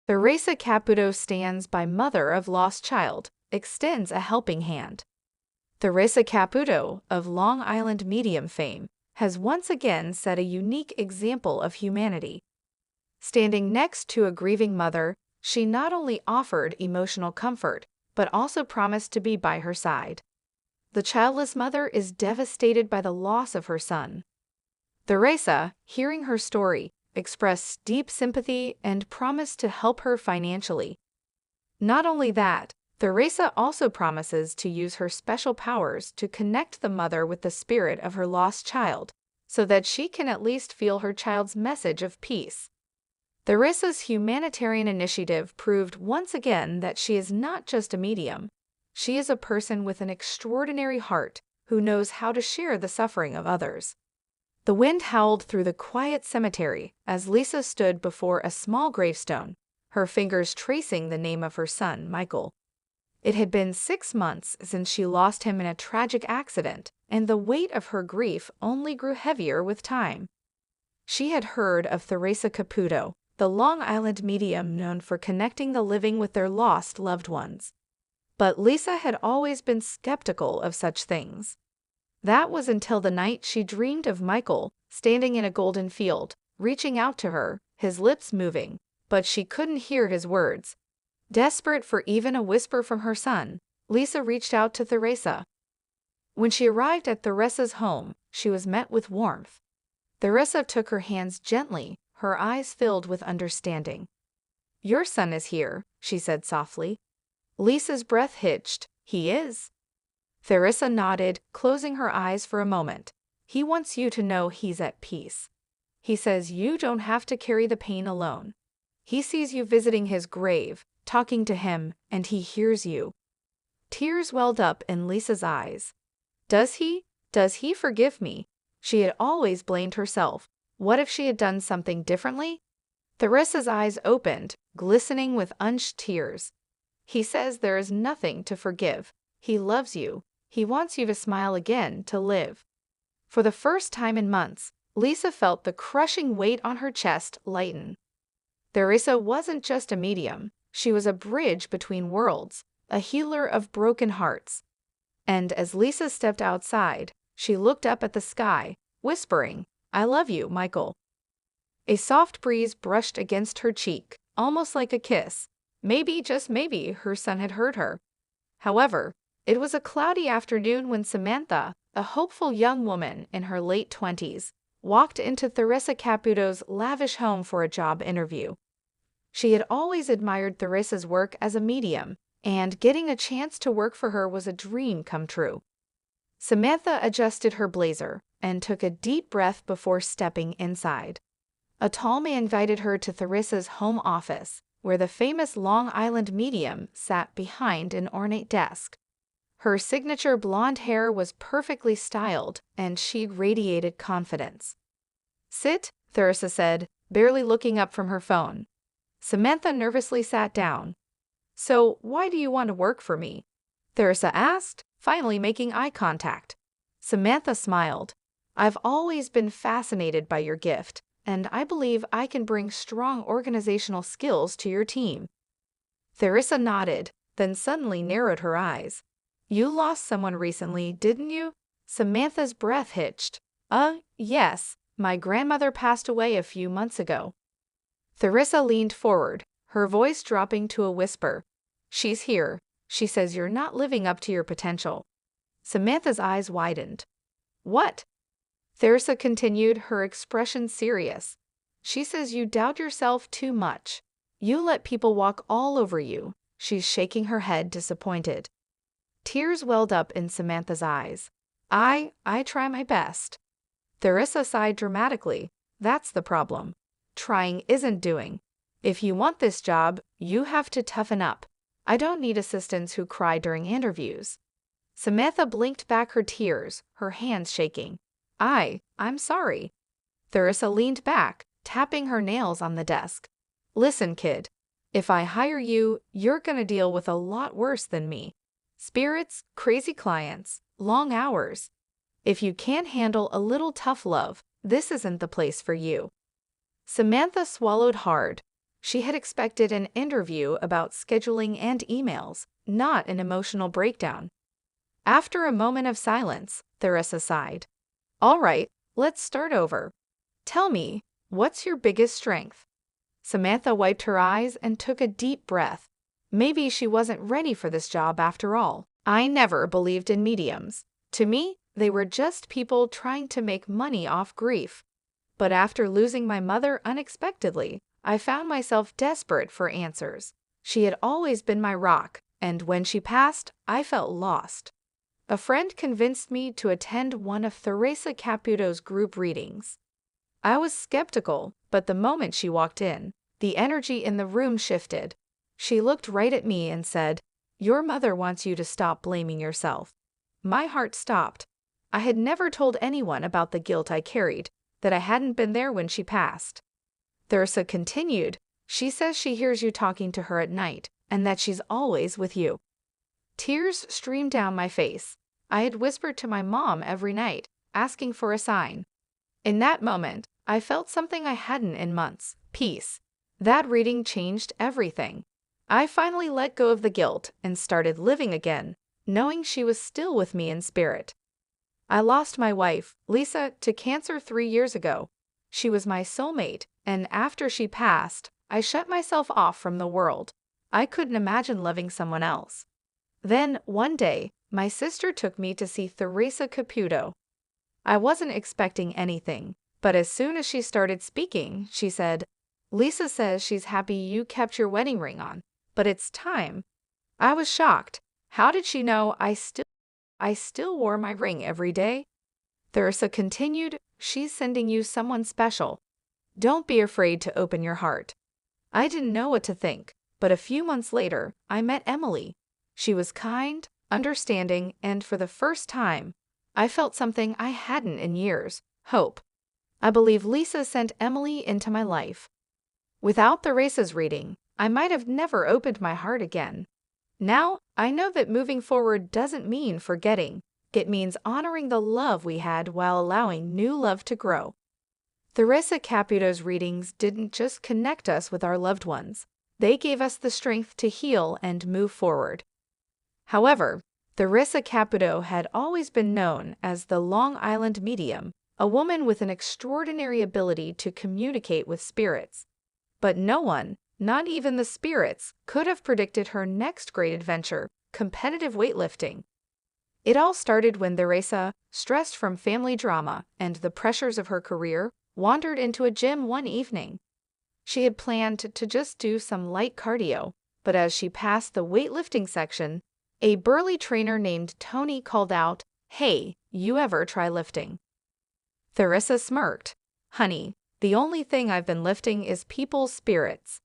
Theresa Caputo stands by mother of lost child, extends a helping hand. Theresa Caputo, of Long Island medium fame, has once again set a unique example of humanity. Standing next to a grieving mother, she not only offered emotional comfort, but also promised to be by her side. The childless mother is devastated by the loss of her son. Theresa, hearing her story, expressed deep sympathy and promised to help her financially. Not only that, Theresa also promises to use her special powers to connect the mother with the spirit of her lost child, so that she can at least feel her child's message of peace. Theresa's humanitarian initiative proved once again that she is not just a medium. She is a person with an extraordinary heart who knows how to share the suffering of others. The wind howled through the quiet cemetery as Lisa stood before a small gravestone, her fingers tracing the name of her son, Michael. It had been 6 months since she lost him in a tragic accident, and the weight of her grief only grew heavier with time. She had heard of Theresa Caputo, the Long Island medium known for connecting the living with their lost loved ones. But Lisa had always been skeptical of such things. That was until the night she dreamed of Michael, standing in a golden field, reaching out to her, his lips moving, but she couldn't hear his words. Desperate for even a whisper from her son, Lisa reached out to Theresa. When she arrived at Theresa's home, she was met with warmth. Theresa took her hands gently, her eyes filled with understanding. "Your son is here," she said softly. Lisa's breath hitched. "He is?" Theresa nodded, closing her eyes for a moment. "He wants you to know he's at peace. He says you don't have to carry the pain alone. He sees you visiting his grave, talking to him, and he hears you." Tears welled up in Lisa's eyes. Does he? Does he forgive me? She had always blamed herself. What if she had done something differently? Theresa's eyes opened, glistening with unshed tears. "He says there is nothing to forgive. He loves you. He wants you to smile again, to live." For the first time in months, Lisa felt the crushing weight on her chest lighten. Theresa wasn't just a medium. She was a bridge between worlds, a healer of broken hearts. And as Lisa stepped outside, she looked up at the sky, whispering, "I love you, Michael." A soft breeze brushed against her cheek, almost like a kiss. Maybe, just maybe, her son had heard her. However, it was a cloudy afternoon when Samantha, a hopeful young woman in her late 20s, walked into Theresa Caputo's lavish home for a job interview. She had always admired Theresa's work as a medium, and getting a chance to work for her was a dream come true. Samantha adjusted her blazer and took a deep breath before stepping inside. A tall man invited her to Theresa's home office, where the famous Long Island medium sat behind an ornate desk. Her signature blonde hair was perfectly styled, and she radiated confidence. "Sit," Theresa said, barely looking up from her phone. Samantha nervously sat down. "So, why do you want to work for me?" Theresa asked, finally making eye contact. Samantha smiled. "I've always been fascinated by your gift, and I believe I can bring strong organizational skills to your team." Theresa nodded, then suddenly narrowed her eyes. "You lost someone recently, didn't you?" Samantha's breath hitched. Yes. My grandmother passed away a few months ago." Theresa leaned forward, her voice dropping to a whisper. "She's here. She says you're not living up to your potential." Samantha's eyes widened. "What?" Theresa continued, her expression serious. "She says you doubt yourself too much. You let people walk all over you." She's shaking her head, disappointed. Tears welled up in Samantha's eyes. I try my best." Theresa sighed dramatically. "That's the problem. Trying isn't doing. If you want this job, you have to toughen up. I don't need assistants who cry during interviews." Samantha blinked back her tears, her hands shaking. I'm sorry." Theresa leaned back, tapping her nails on the desk. "Listen, kid. If I hire you, you're gonna deal with a lot worse than me. Spirits, crazy clients, long hours. If you can't handle a little tough love, this isn't the place for you." Samantha swallowed hard. She had expected an interview about scheduling and emails, not an emotional breakdown. After a moment of silence, Theresa sighed. All right, let's start over. Tell me, what's your biggest strength? Samantha wiped her eyes and took a deep breath. Maybe she wasn't ready for this job after all. I never believed in mediums. To me, they were just people trying to make money off grief. But after losing my mother unexpectedly, I found myself desperate for answers. She had always been my rock, and when she passed, I felt lost. A friend convinced me to attend one of Theresa Caputo's group readings. I was skeptical, but the moment she walked in, the energy in the room shifted. She looked right at me and said, "Your mother wants you to stop blaming yourself." My heart stopped. I had never told anyone about the guilt I carried, that I hadn't been there when she passed. Theresa continued, "She says she hears you talking to her at night, and that she's always with you." Tears streamed down my face. I had whispered to my mom every night, asking for a sign. In that moment, I felt something I hadn't in months: peace. That reading changed everything. I finally let go of the guilt and started living again, knowing she was still with me in spirit. I lost my wife, Lisa, to cancer 3 years ago. She was my soulmate, and after she passed, I shut myself off from the world. I couldn't imagine loving someone else. Then, one day, my sister took me to see Theresa Caputo. I wasn't expecting anything, but as soon as she started speaking, she said, "Lisa says she's happy you kept your wedding ring on, but it's time." I was shocked. How did she know I still wore my ring every day? Theresa continued, "She's sending you someone special. Don't be afraid to open your heart." I didn't know what to think, but a few months later, I met Emily. She was kind, understanding, and for the first time, I felt something I hadn't in years: hope. I believe Lisa sent Emily into my life. Without Theresa's reading, I might have never opened my heart again. Now, I know that moving forward doesn't mean forgetting. It means honoring the love we had while allowing new love to grow. Theresa Caputo's readings didn't just connect us with our loved ones. They gave us the strength to heal and move forward. However, Theresa Caputo had always been known as the Long Island medium, a woman with an extraordinary ability to communicate with spirits. But no one, not even the spirits, could have predicted her next great adventure: competitive weightlifting. It all started when Theresa, stressed from family drama and the pressures of her career, wandered into a gym one evening. She had planned to just do some light cardio, but as she passed the weightlifting section, a burly trainer named Tony called out, "Hey, you ever try lifting?" Theresa smirked. "Honey, the only thing I've been lifting is people's spirits."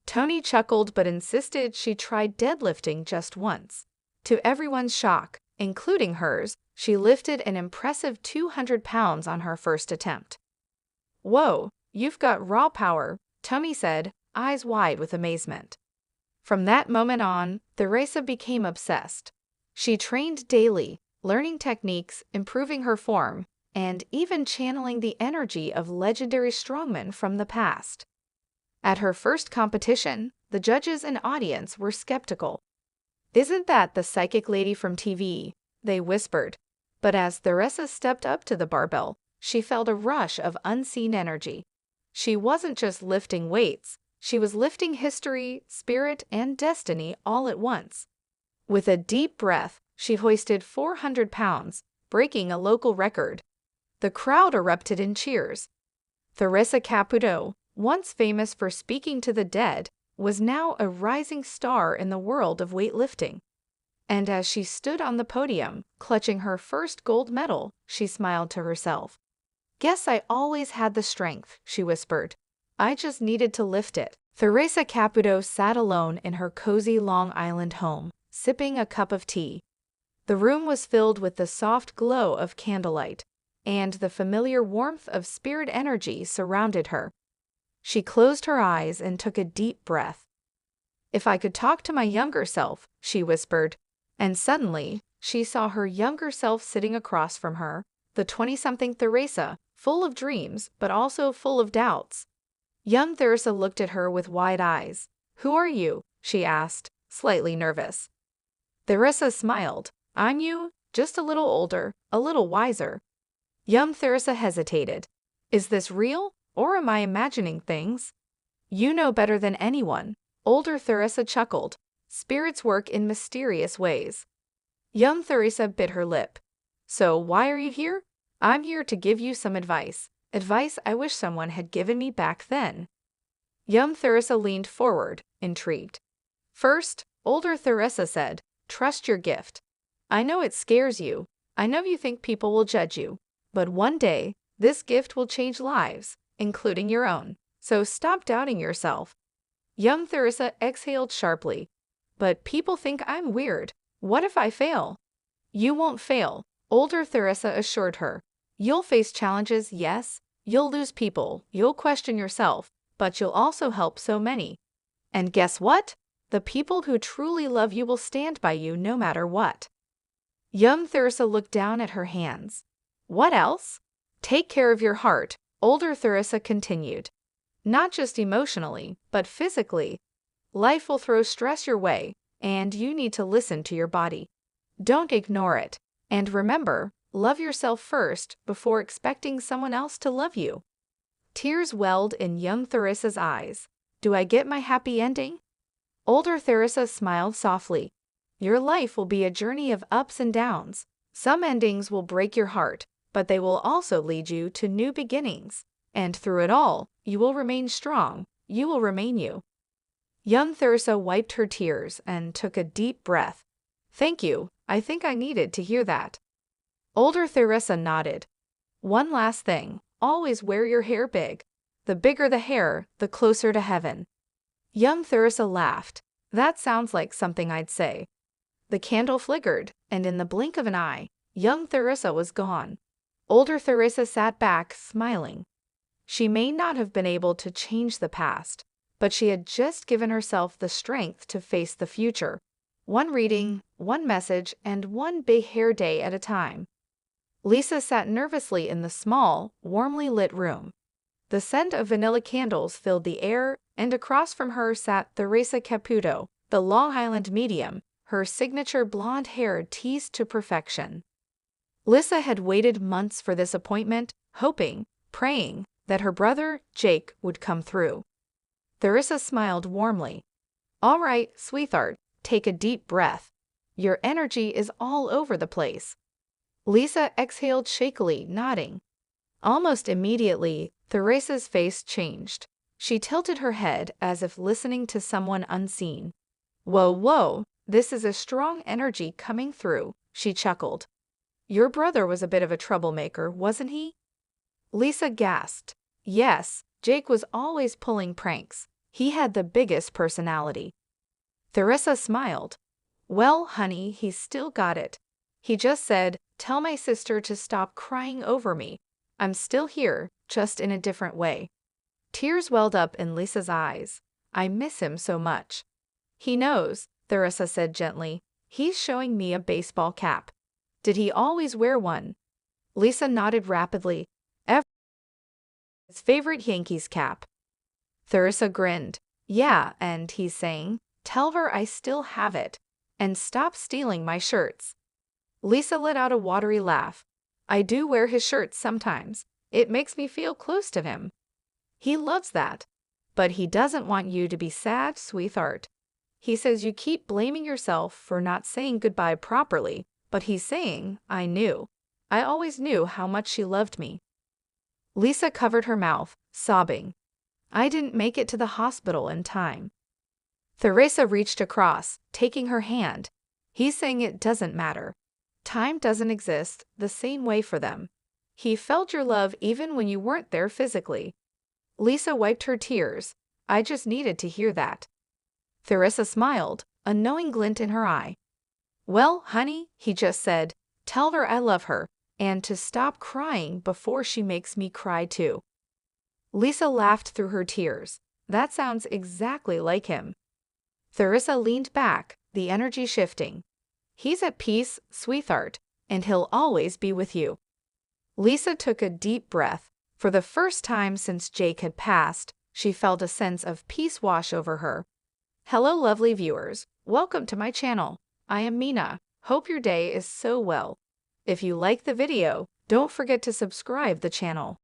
Tony chuckled but insisted she tried deadlifting just once. To everyone's shock, including hers, she lifted an impressive 200 pounds on her first attempt. "Whoa, you've got raw power," Tony said, eyes wide with amazement. From that moment on, Theresa became obsessed. She trained daily, learning techniques, improving her form, and even channeling the energy of legendary strongmen from the past. At her first competition, the judges and audience were skeptical. "Isn't that the psychic lady from TV?" they whispered. But as Theresa stepped up to the barbell, she felt a rush of unseen energy. She wasn't just lifting weights. She was lifting history, spirit, and destiny all at once. With a deep breath, she hoisted 400 pounds, breaking a local record. The crowd erupted in cheers. Theresa Caputo, once famous for speaking to the dead, was now a rising star in the world of weightlifting. And as she stood on the podium, clutching her first gold medal, she smiled to herself. "Guess I always had the strength," she whispered. "I just needed to lift it." Theresa Caputo sat alone in her cozy Long Island home, sipping a cup of tea. The room was filled with the soft glow of candlelight, and the familiar warmth of spirit energy surrounded her. She closed her eyes and took a deep breath. "If I could talk to my younger self," she whispered, and suddenly, she saw her younger self sitting across from her, the 20-something Theresa, full of dreams but also full of doubts. Young Theresa looked at her with wide eyes. "Who are you?" she asked, slightly nervous. Theresa smiled. "I'm you, just a little older, a little wiser." Young Theresa hesitated. "Is this real, or am I imagining things?" "You know better than anyone." Older Theresa chuckled. "Spirits work in mysterious ways." Young Theresa bit her lip. "So why are you here?" "I'm here to give you some advice. Advice I wish someone had given me back then." Young Theresa leaned forward, intrigued. "First," older Theresa said, "trust your gift. I know it scares you. I know you think people will judge you. But one day, this gift will change lives, including your own. So stop doubting yourself." Young Theresa exhaled sharply. "But people think I'm weird. What if I fail?" "You won't fail," older Theresa assured her. "You'll face challenges, yes. You'll lose people, you'll question yourself, but you'll also help so many. And guess what? The people who truly love you will stand by you no matter what." Young Theresa looked down at her hands. "What else?" "Take care of your heart," older Theresa continued. "Not just emotionally, but physically. Life will throw stress your way, and you need to listen to your body. Don't ignore it. And remember, love yourself first before expecting someone else to love you." Tears welled in young Theresa's eyes. "Do I get my happy ending?" Older Theresa smiled softly. "Your life will be a journey of ups and downs. Some endings will break your heart, but they will also lead you to new beginnings. And through it all, you will remain strong. You will remain you." Young Theresa wiped her tears and took a deep breath. "Thank you. I think I needed to hear that." Older Theresa nodded. "One last thing. Always wear your hair big. The bigger the hair, the closer to heaven." Young Theresa laughed. "That sounds like something I'd say." The candle flickered, and in the blink of an eye, young Theresa was gone. Older Theresa sat back, smiling. She may not have been able to change the past, but she had just given herself the strength to face the future. One reading, one message, and one big hair day at a time. Lisa sat nervously in the small, warmly lit room. The scent of vanilla candles filled the air, and across from her sat Theresa Caputo, the Long Island medium, her signature blonde hair teased to perfection. Lisa had waited months for this appointment, hoping, praying, that her brother, Jake, would come through. Theresa smiled warmly. "All right, sweetheart, take a deep breath. Your energy is all over the place." Lisa exhaled shakily, nodding. Almost immediately, Theresa's face changed. She tilted her head as if listening to someone unseen. "Whoa, whoa, this is a strong energy coming through," she chuckled. "Your brother was a bit of a troublemaker, wasn't he?" Lisa gasped. "Yes, Jake was always pulling pranks. He had the biggest personality." Theresa smiled. "Well, honey, he's still got it. He just said, 'Tell my sister to stop crying over me. I'm still here, just in a different way.'" Tears welled up in Lisa's eyes. "I miss him so much." "He knows," Theresa said gently. "He's showing me a baseball cap." "Did he always wear one?" Lisa nodded rapidly. "His favorite Yankees cap." Theresa grinned. "Yeah, and he's saying, 'Tell her I still have it. And stop stealing my shirts.'" Lisa let out a watery laugh. "I do wear his shirts sometimes. It makes me feel close to him." "He loves that. But he doesn't want you to be sad, sweetheart. He says you keep blaming yourself for not saying goodbye properly, but he's saying, 'I knew. I always knew how much she loved me.'" Lisa covered her mouth, sobbing. "I didn't make it to the hospital in time." Theresa reached across, taking her hand. "He's saying it doesn't matter. Time doesn't exist the same way for them. He felt your love even when you weren't there physically." Lisa wiped her tears. "I just needed to hear that." Theresa smiled, a knowing glint in her eye. "Well, honey," he just said, "tell her I love her, and to stop crying before she makes me cry too." Lisa laughed through her tears. "That sounds exactly like him." Theresa leaned back, the energy shifting. "He's at peace, sweetheart, and he'll always be with you." Lisa took a deep breath. For the first time since Jake had passed, She felt a sense of peace wash over her. Hello, lovely viewers. Welcome to my channel. I am Mina. Hope your day is so well. If you like the video, don't forget to subscribe the channel.